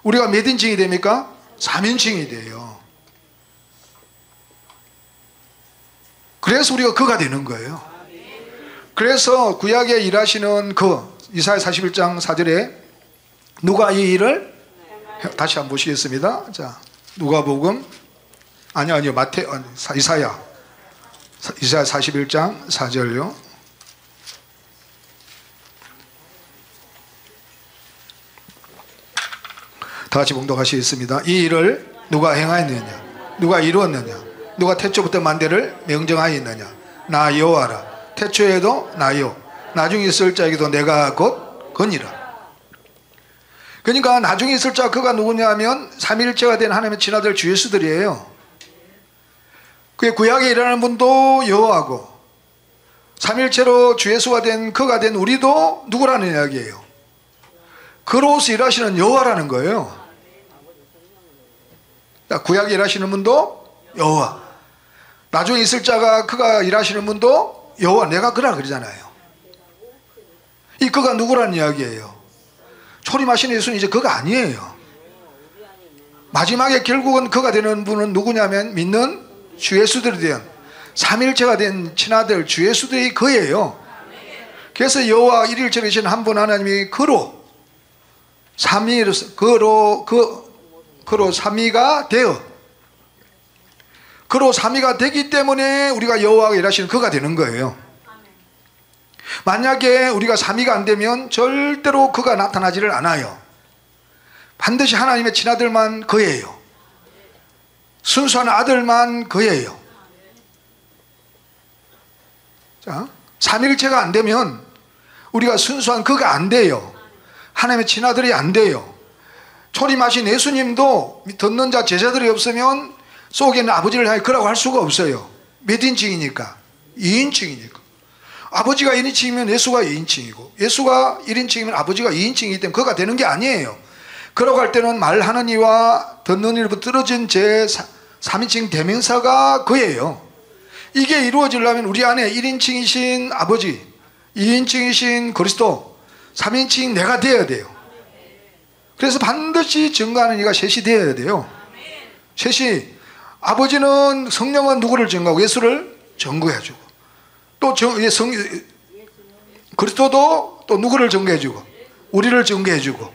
Speaker 1: 우리가 몇 인칭이 됩니까? 3인칭이 돼요. 그래서 우리가 그가 되는 거예요. 그래서 구약에 일하시는 이사야 41장 4절에 누가 이 일을 다시 한번 보시겠습니다. 자, 누가복음 이사야 41장 4절요. 다 같이 봉독하시겠습니다. 이 일을 누가 행하였느냐? 누가 이루었느냐? 누가 태초부터 만대를 명정하였느냐? 나 여호와라. 태초에도 나요, 나중에 있을 자에게도 내가 곧 그니라. 그러니까 나중에 있을 자 그가 누구냐 하면 삼위일체가 된 하나님의 친아들 주 예수들이에요. 그게 구약에 일하는 분도 여호와고, 삼위일체로 주 예수가 된 그가 된 우리도 누구라는 이야기예요? 그로서 일하시는 여호와라는 거예요. 구약에 일하시는 분도 여호와, 나중에 있을 자가 그가 일하시는 분도 여호와, 내가 그라 그러잖아요. 이 그가 누구라는 이야기예요? 초림하신 예수는 이제 그가 아니에요. 마지막에 결국은 그가 되는 분은 누구냐면 믿는 주 예수들에 대한 삼일체가 된 친아들 주 예수들이 그예요. 그래서 여호와 일일체로 계신 한 분 하나님이 그로 삼위가 되어, 그로 삼위가 되기 때문에 우리가 여호와가 일하시는 그가 되는 거예요. 만약에 우리가 삼위가 안 되면 절대로 그가 나타나지를 않아요. 반드시 하나님의 친아들만 그예요. 순수한 아들만 그예요. 자, 삼일체가 안 되면 우리가 순수한 그가 안 돼요. 하나님의 친아들이 안 돼요. 초림하신 예수님도 듣는 자 제자들이 없으면 속에 있는 아버지를 향해 그라고 할 수가 없어요. 몇 인칭이니까? 2인칭이니까. 아버지가 1인칭이면 예수가 2인칭이고 예수가 1인칭이면 아버지가 2인칭이기 때문에 그가 되는 게 아니에요. 그러고 할 때는 말하는 이와 듣는 이로부터 떨어진 제 3인칭 대명사가 그예요. 이게 이루어지려면 우리 안에 1인칭이신 아버지, 2인칭이신 그리스도, 3인칭 내가 되어야 돼요. 그래서 반드시 증거하는 이가 셋이 되어야 돼요. 셋이. 아버지는 성령은 누구를 증거하고 예수를 증거해주고 또 그리스도도 또 누구를 증거해주고 우리를 증거해주고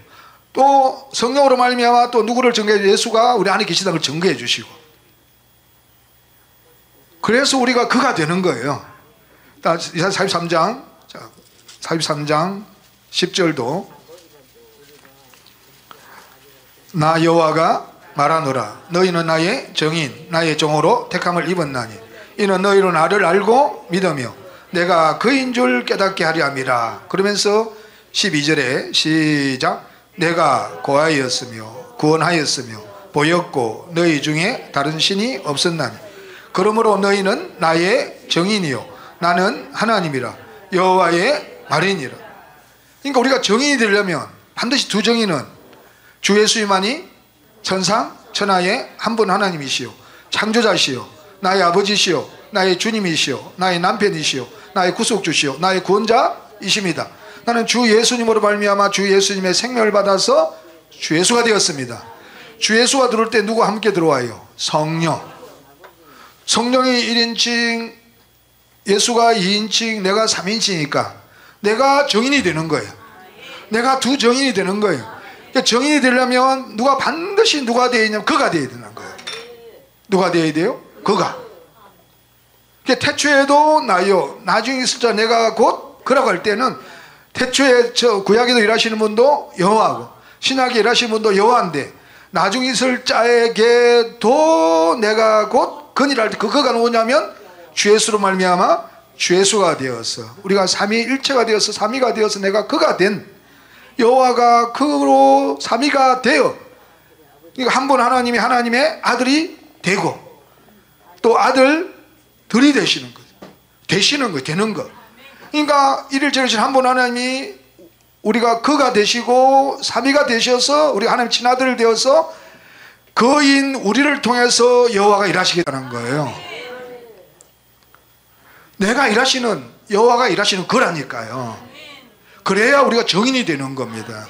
Speaker 1: 또 성령으로 말미암아 또 누구를 증거해주고 예수가 우리 안에 계시다는 걸 증거해주시고 그래서 우리가 그가 되는 거예요. 이사야 43장 43장 10절도 나 여호와가 말하노라 너희는 나의 정인 나의 종으로 택함을 입었나니 이는 너희로 나를 알고 믿으며 내가 그인 줄 깨닫게 하려 함이라. 그러면서 12절에 시작 내가 고하였으며 구원하였으며 보였고 너희 중에 다른 신이 없었나니 그러므로 너희는 나의 정인이요 나는 하나님이라 여호와의 말이니라. 그러니까 우리가 정인이 되려면 반드시 두 정인은 주 예수님만이 천상 천하의 한 분 하나님이시요 창조자시요 나의 아버지시요 나의 주님이시요 나의 남편이시요 나의 구속주시요 나의 구원자이십니다. 나는 주 예수님으로 말미암아 주 예수님의 생명을 받아서 주 예수가 되었습니다. 주 예수가 들어올 때 누구와 함께 들어와요? 성령. 성령이 1인칭 예수가 2인칭 내가 3인칭이니까 내가 정인이 되는 거예요. 내가 두 정인이 되는 거예요. 정인이 되려면 반드시 누가 되어야 되냐면 그가 되어야 되는 거예요. 누가 되어야 돼요? 그가. 태초에도 나요 나중에 있을 자 내가 곧 그라고 할 때는 태초에 저 구약에도 일하시는 분도 여호와고 신약에 일하시는 분도 여호와인데 나중에 있을 자에게도 내가 곧 건이라 할 때 그가 누구냐면 주 예수로 말미암아 주 예수가 되어서 우리가 삼위일체가 되어서 삼위가 되어서 내가 그가 된 여호와가 그로 삼위가 되어 한 분 하나님이 하나님의 아들이 되고 또 아들들이 되시는 거예요. 되시는 거예요. 되는 거. 그러니까 일일체이신 한 분 하나님이 우리가 그가 되시고 삼위가 되셔서 우리 하나님 친아들 되어서 그인 우리를 통해서 여호와가 일하시겠다는 거예요. 내가 일하시는 여호와가 일하시는 거라니까요. 그래야 우리가 정인이 되는 겁니다.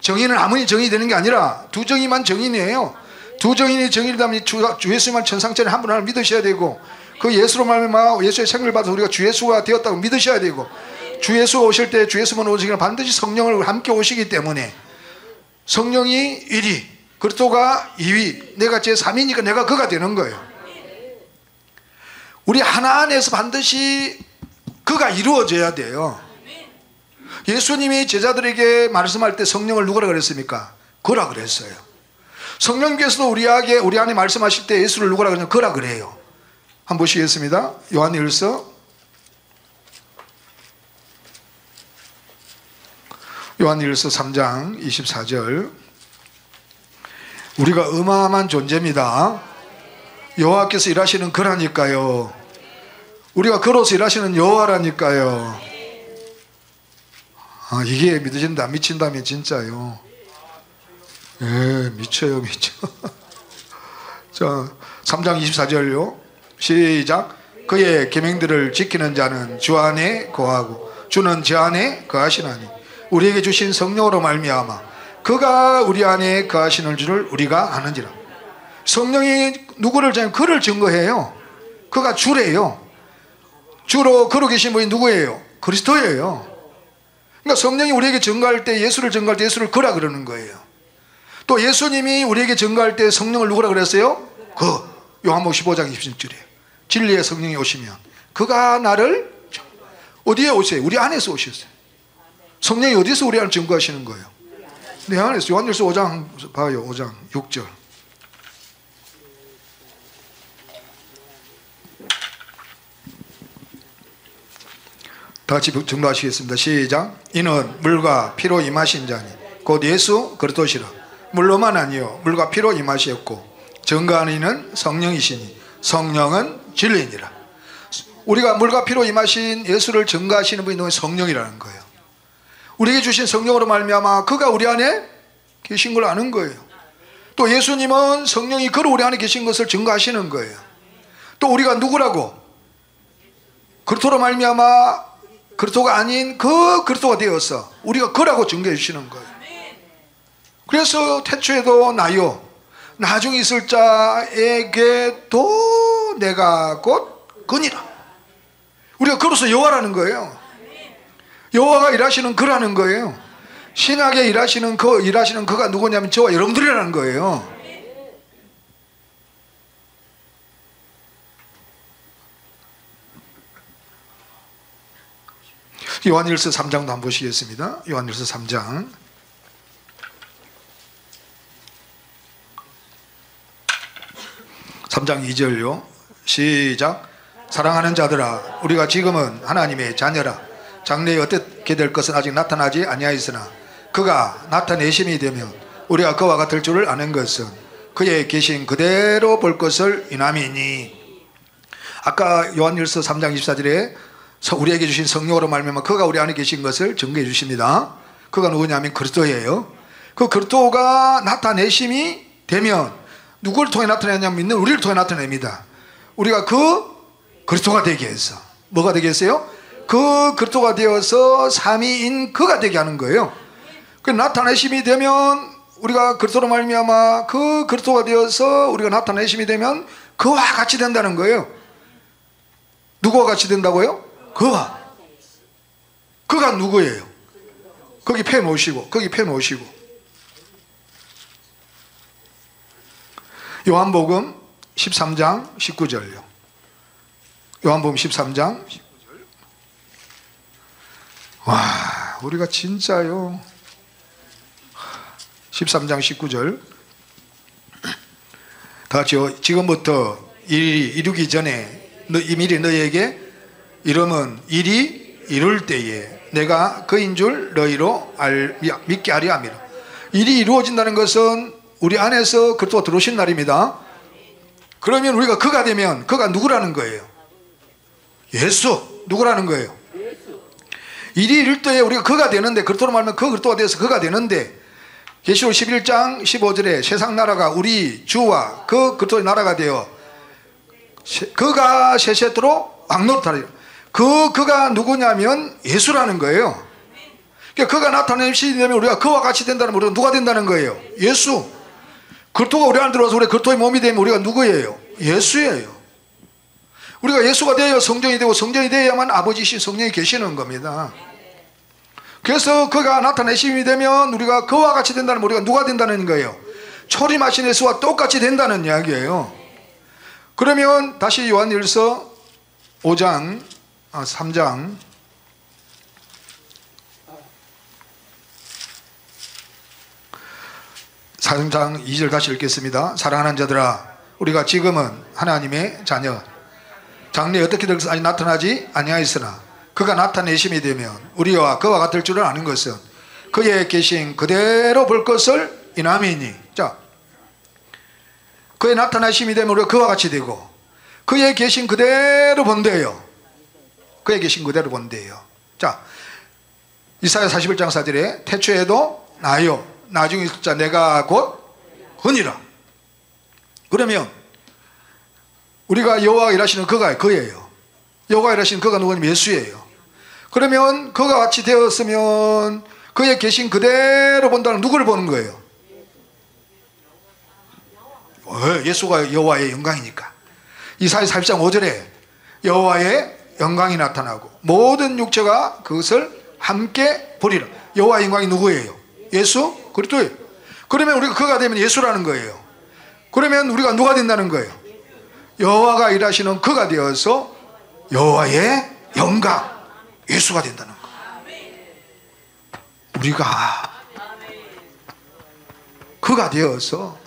Speaker 1: 정인은 아무리 정인이 되는 게 아니라 두 정인만 정인이에요. 두 정인이 정인이 되면 주 예수만 천상천에 한 분 하나를 믿으셔야 되고 그 예수로 말미암아 예수의 생명을 받아서 우리가 주 예수가 되었다고 믿으셔야 되고 주 예수가 오실 때 주 예수만 오시기는 반드시 성령을 함께 오시기 때문에 성령이 1위 그리스도가 2위 내가 제 3위니까 내가 그가 되는 거예요. 우리 하나 안에서 반드시 그가 이루어져야 돼요. 예수님이 제자들에게 말씀할 때 성령을 누구라 그랬습니까? 그라 그랬어요. 성령께서도 우리 안에 말씀하실 때 예수를 누구라 그러냐면 그라 그래요. 한번 보시겠습니다. 요한일서 3장 24절 우리가 어마어마한 존재입니다. 여호와께서 일하시는 그라니까요. 우리가 그로서 일하시는 여호와라니까요. 이게 믿어진다 안 미친다면 진짜요. 예, 미쳐요 미쳐. 자 3장 24절요 시작 그의 계명들을 지키는 자는 주 안에 거하고 주는 저 안에 거하시나니 우리에게 주신 성령으로 말미암아 그가 우리 안에 거하시는 줄을 우리가 아는지라. 성령이 누구를 자면 그를 증거해요. 그가 주래요. 주로 그로 계신 분이 누구예요? 그리스도예요. 그러니까 성령이 우리에게 증거할 때 예수를 증거할 때 예수를 그라 그러는 거예요. 또 예수님이 우리에게 증거할 때 성령을 누구라 그랬어요? 요한복음 15장 20절에 진리의 성령이 오시면 그가 나를 어디에 오세요? 우리 안에서 오셨어요. 성령이 어디서 우리 안을 증거하시는 거예요? 내 안에서. 요한일서 5장 봐요. 5장 6절 다 같이 정도하시겠습니다. 시작. 이는 물과 피로 임하신 자니 곧 예수 그리스도시라. 물로만 아니요 물과 피로 임하셨고 증거하는 이는 성령이시니 성령은 진리니라. 우리가 물과 피로 임하신 예수를 증거하시는 분이 누구냐? 성령이라는 거예요. 우리에게 주신 성령으로 말미암아 그가 우리 안에 계신 걸 아는 거예요. 또 예수님은 성령이 그로 우리 안에 계신 것을 증거하시는 거예요. 또 우리가 누구라고? 그리스도로 말미암아 그리스도가 아닌 그 그리스도가 되어서 우리가 그라고 증거해 주시는 거예요. 그래서 태초에도 나요 나중에 있을 자에게도 내가 곧 그니라. 우리가 그로서 여호와라는 거예요. 여호와가 일하시는 그라는 거예요. 신약에 일하시는 그가 누구냐면 저와 여러분들이라는 거예요. 요한일서 3장도 한번 보시겠습니다. 요한일서 3장 3장 2절요. 시작. 사랑하는 자들아 우리가 지금은 하나님의 자녀라. 장래에 어떻게 될 것은 아직 나타나지 아니하였으나 그가 나타내심이 되면 우리가 그와 같을 줄을 아는 것은 그의 계신 그대로 볼 것을 인함이니. 아까 요한일서 3장 24절에 우리에게 주신 성령으로 말미암아 그가 우리 안에 계신 것을 증거해 주십니다. 그가 누구냐면 그리스도예요. 그 그리스도가 나타내심이 되면 누구를 통해 나타내냐면 믿는 우리를 통해 나타냅니다. 우리가 그 그리스도가 되게 해서 뭐가 되게 했어요? 그 그리스도가 되어서 삼위인 그가 되게 하는 거예요. 그 나타내심이 되면 우리가 그리스도로 말미암아 그 그리스도가 되어서 우리가 나타내심이 되면 그와 같이 된다는 거예요. 누구와 같이 된다고요? 그가 누구예요? 거기 펴놓으시고 요한복음 13장 19절요. 요한복음 13장 19절. 와, 우리가 진짜요 13장 19절 다 같이요. 지금부터 일이 이루기 전에 미리 너희에게 이름은 일이 이룰 때에 내가 그인 줄 너희로 믿게 하려 함이라. 일이 이루어진다는 것은 우리 안에서 그리스도가 들어오신 날입니다. 그러면 우리가 그가 되면 그가 누구라는 거예요? 예수. 누구라는 거예요? 일이 이룰 때에 우리가 그가 되는데 그리스도로 말하면 그 그리스도가 되어서 그가 되는데 계시록 11장 15절에 세상 나라가 우리 주와 그 그리스도의 나라가 되어 그가 세세토록 왕노릇하리라. 그가 누구냐면 예수라는 거예요. 그러니까 그가 나타내심이 되면 우리가 그와 같이 된다는 우리가 누가 된다는 거예요? 예수. 그리스도가 우리 안에 들어와서 우리 그리스도의 몸이 되면 우리가 누구예요? 예수예요. 우리가 예수가 되어 성전이 되고 성전이 되어야만 아버지신 성령이 계시는 겁니다. 그래서 그가 나타내심이 되면 우리가 그와 같이 된다는 우리가 누가 된다는 거예요? 초림하신 예수와 똑같이 된다는 이야기예요. 그러면 다시 요한일서 3장 4장 2절 다시 읽겠습니다. 사랑하는 자들아 우리가 지금은 하나님의 자녀 장래에 어떻게 될 것은 아직 나타나지 아니하였으나 그가 나타내심이 되면 우리와 그와 같을 줄을 아는 것은 그의 계신 그대로 볼 것을 인함이니. 자, 그의 나타내심이 되면 우리가 그와 같이 되고 그의 계신 그대로 본대요. 그의 계신 그대로 본대요. 자, 이사야 41장 4절에 태초에도 나요 나중에 있을 자 내가 곧 그니라. 그러면 우리가 여호와가 일하시는 그예요. 여호와가 일하시는 그가 누구냐면 예수예요. 그러면 그가 같이 되었으면 그의 계신 그대로 본다는 누구를 보는 거예요? 예수가 여호와의 영광이니까. 이사야 41장 5절에 여호와의 영광이 나타나고 모든 육체가 그것을 함께 보리라. 여호와의 영광이 누구예요? 예수 그리스도예요. 그러면 우리가 그가 되면 예수라는 거예요. 그러면 우리가 누가 된다는 거예요? 여호와가 일하시는 그가 되어서 여호와의 영광 예수가 된다는 거예요. 우리가 그가 되어서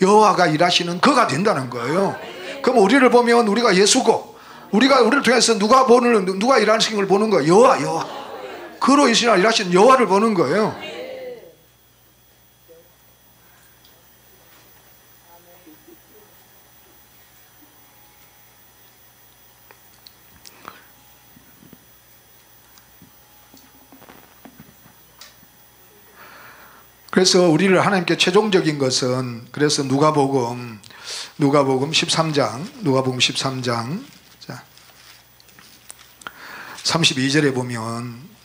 Speaker 1: 여호와가 일하시는 그가 된다는 거예요. 그럼 우리를 보면 우리가 예수고 우리를 통해서 누가 일하시는 걸 보는 거예요? 여호와. 그로 일하시는 여호와를 보는 거예요. 그래서 우리를 하나님께 최종적인 것은, 그래서 누가복음 13장 자, 32절에 보면,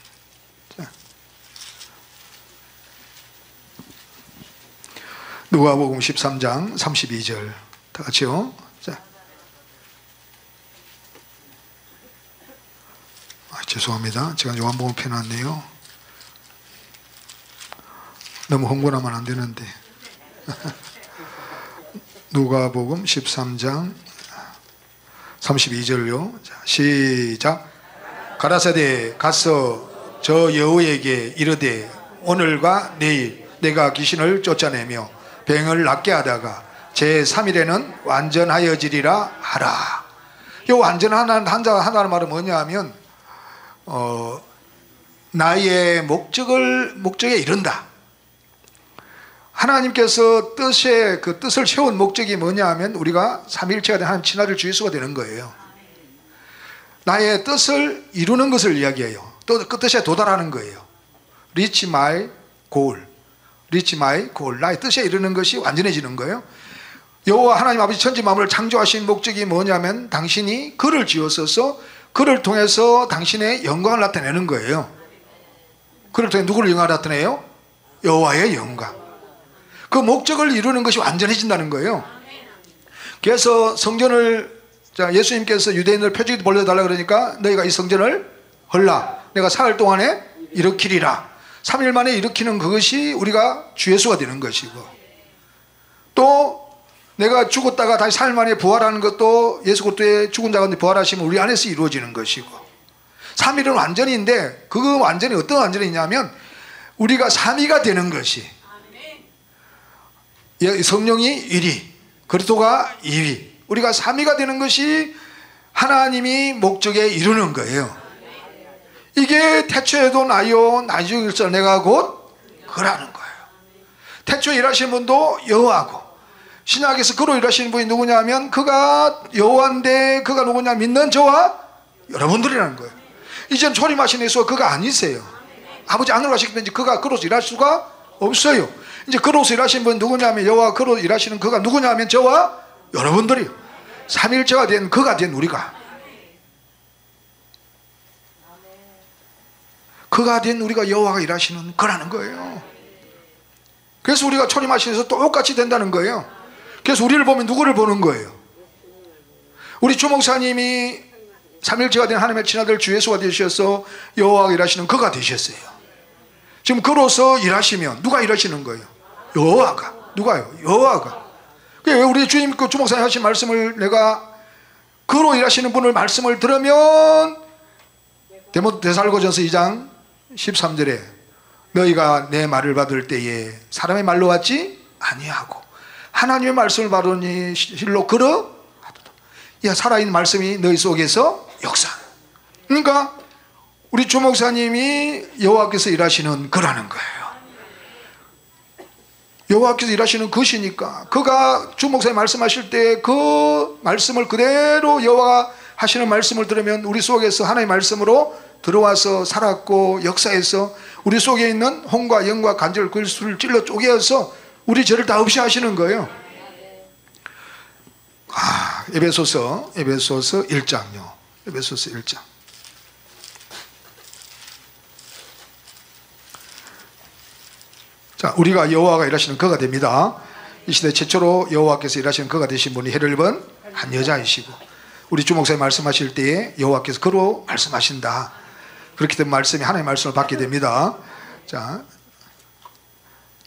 Speaker 1: 누가복음 13장 32절 다 같이요. 자, 죄송합니다. 제가 요한복음 펴놨네요. 너무 흥분하면 안 되는데. 누가복음 13장 32절요. 자, 시작. 가라사대 가서 저 여호에게 이르되 오늘과 내일 내가 귀신을 쫓아내며 병을 낫게 하다가 제 3일에는 완전하여지리라 하라. 이 완전하다는 말은 뭐냐 하면 나의 목적에 이른다. 하나님께서 그 뜻을 채운 목적이 뭐냐 하면 우리가 삼위일체가 된 하나님 친아들 주 예수가 되는 거예요. 나의 뜻을 이루는 것을 이야기해요. 또 그 뜻에 도달하는 거예요. Reach my goal. 나의 뜻에 이르는 것이 완전해지는 거예요. 여호와 하나님 아버지 천지 만물을 창조하신 목적이 뭐냐면 당신이 그를 지었어서 그를 통해서 당신의 영광을 나타내는 거예요. 그를 통해 누구를 영광을 나타내요? 여호와의 영광. 그 목적을 이루는 것이 완전해진다는 거예요. 그래서 성전을 예수님께서 유대인들 표적이 벌려달라 그러니까 너희가 이 성전을 헐라. 내가 사흘 동안에 일으키리라. 3일 만에 일으키는 그것이 우리가 주 예수가 되는 것이고, 또 내가 죽었다가 다시 3일 만에 부활하는 것도 예수 그리스도의 죽은 자 가운데 부활하시면 우리 안에서 이루어지는 것이고, 3일은 완전인데 그 완전이 어떤 완전이냐면 우리가 3위가 되는 것이, 성령이 1위, 그리스도가 2위, 우리가 3위가 되는 것이 하나님이 목적에 이루는 거예요. 이게 태초에도 나요 나중일서 내가 곧 그라는 거예요. 태초에 일하시는 분도 여호와고, 신약에서 그로 일하시는 분이 누구냐 하면 그가 여호와인데 그가 누구냐 믿는 저와 여러분들이라는 거예요. 이젠 초림하신 예수가 그가 아니세요. 아버지 안으로 가시기 때문에 그가 그로서 일할 수가 없어요. 이제 그로서 일하시는 분이 누구냐면 여호와, 그로 일하시는 그가 누구냐면 저와 여러분들이요. 삼일체가 된 그가 된 우리가 여호와가 일하시는 거라는 거예요. 그래서 우리가 초림하시면서 똑같이 된다는 거예요. 그래서 우리를 보면 누구를 보는 거예요? 우리 주목사님이 삼일체가 된 하나님의 친아들 주 예수가 되셔서 여호와가 일하시는 그가 되셨어요. 지금 그로서 일하시면 누가 일하시는 거예요? 여호와가. 누가요? 여호와가. 우리 주님 그 주목사님 하신 말씀을 내가 그로 일하시는 분을 말씀을 들으면 데살로니가전서 2장 13절에 너희가 내 말을 받을 때에 사람의 말로 왔지 아니하고 하나님의 말씀을 받으니 실로 그러 살아있는 말씀이 너희 속에서 역사. 그러니까 우리 주목사님이 여호와께서 일하시는 거라는 거예요. 여호와께서 일하시는 것이니까 그가 주목사님 말씀하실 때 그 말씀을 그대로 여호와가 하시는 말씀을 들으면 우리 속에서 하나님의 말씀으로 들어와서 살았고 역사에서 우리 속에 있는 혼과 영과 간절 그리스도를 찔러 쪼개어서 우리 죄를 다 없이 하시는 거예요. 에베소서 1장요. 에베소서 1장. 자, 우리가 여호와가 일하시는 그가 됩니다. 이 시대 최초로 여호와께서 일하시는 그가 되신 분이 해를 입은 한 여자이시고, 우리 주목사님 말씀하실 때에 여호와께서 그로 말씀하신다. 그렇기 때문에 말씀이 하나님의 말씀을 받게 됩니다. 자,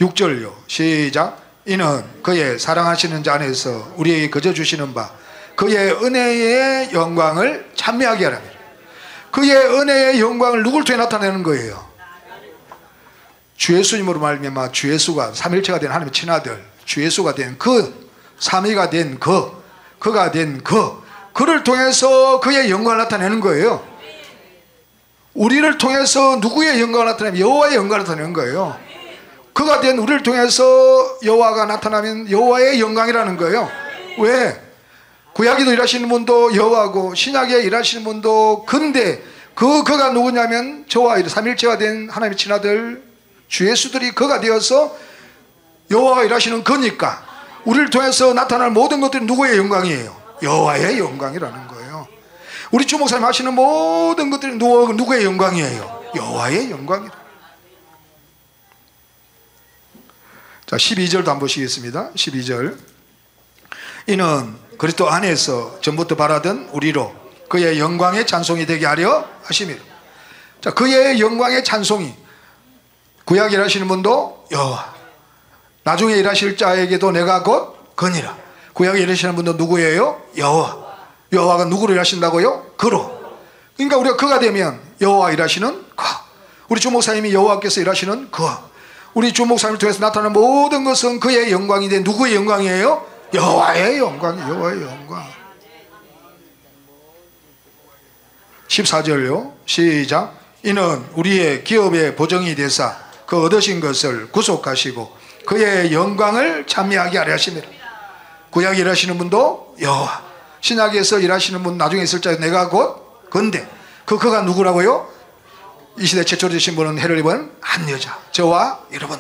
Speaker 1: 6절요. 시작. 이는 그의 사랑하시는 자 안에서 우리에게 거저 주시는 바 그의 은혜의 영광을 찬미하게 하라. 그의 은혜의 영광을 누굴 통해 나타내는 거예요? 주 예수님으로 말미암아 주 예수가 삼일체가 된 하나님의 친아들 주 예수가 된 그 삼위가 된 그가 된 그를 통해서 그의 영광을 나타내는 거예요. 우리를 통해서 누구의 영광을 나타내면 여호와의 영광을 나타내는 거예요. 그가 된 우리를 통해서 여호와가 나타나면 여호와의 영광이라는 거예요. 왜? 구약에도 일하시는 분도 여호와고 신약에 일하시는 분도, 근데 그가 누구냐면 저와 삼일체가 된 하나님의 친아들 주 예수들이 그가 되어서 여호와가 일하시는 거니까 우리를 통해서 나타날 모든 것들이 누구의 영광이에요? 여호와의 영광이라는 거예요. 우리 주 목사님 하시는 모든 것들이 누구의 영광이에요? 여호와의 영광이라. 자, 12절도 한번 보시겠습니다. 12절. 이는 그리스도 안에서 전부터 바라던 우리로 그의 영광의 찬송이 되게 하려 하심이라. 자, 그의 영광의 찬송이, 구약 일하시는 분도 여호와, 나중에 일하실 자에게도 내가 곧 그니라. 구약에 일하시는 분도 누구예요? 여호와. 여호와가 누구를 일하신다고요? 그로. 그러니까 우리가 그가 되면 여호와 일하시는 그, 우리 주 목사님이 여호와께서 일하시는 그, 우리 주 목사님을 통해서 나타나는 모든 것은 그의 영광인데 누구의 영광이에요? 여호와의 영광. 여호와의 영광. 14절요 시작. 이는 우리의 기업의 보정이 되사 그 얻으신 것을 구속하시고 그의 영광을 찬미하게 하려 하심이라. 구약에 일하시는 분도 여호와, 신약에서 일하시는 분 나중에 있을 자 내가 곧 근데 그가 누구라고요? 이 시대 최초로 되신 분은 해를 입은 한 여자, 저와 여러분.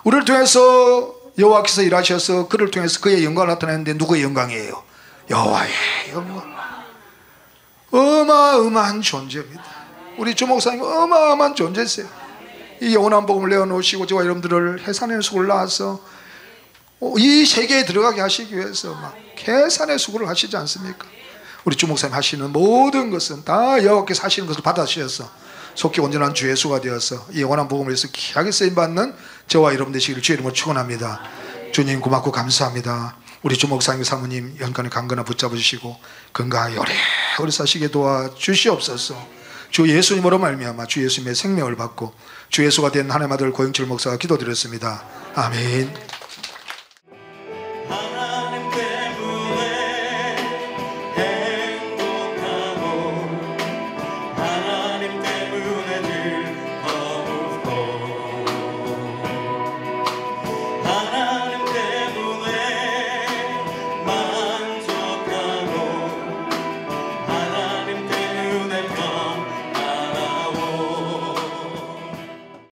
Speaker 1: 우리를 통해서 여호와께서 일하셔서 그를 통해서 그의 영광을 나타내는데 누구의 영광이에요? 여호와의 영광. 어마어마한 존재입니다. 우리 주 목사님 어마어마한 존재세요. 이 영원한 복음을 내어놓으시고 저와 여러분들을 해산의 수고를 낳아서 이 세계에 들어가게 하시기 위해서 막 계산의 수고를 하시지 않습니까? 우리 주 목사님 하시는 모든 것은 다 여호와께서 하시는 것을 받아주셔서 속히 온전한 주 예수가 되어서 이 영원한 복음을 위해서 귀하게 쓰임받는 저와 여러분 되시기를 주의 이름으로 축원합니다. 주님 고맙고 감사합니다. 우리 주 목사님 사모님 연간에 강건하 붙잡아 주시고 건강하게 오래오래 사시게 도와주시옵소서. 주 예수님으로 말미암아 주 예수님의 생명을 받고 주 예수가 된 하나님 아들 고영철 목사가 기도드렸습니다. 아멘.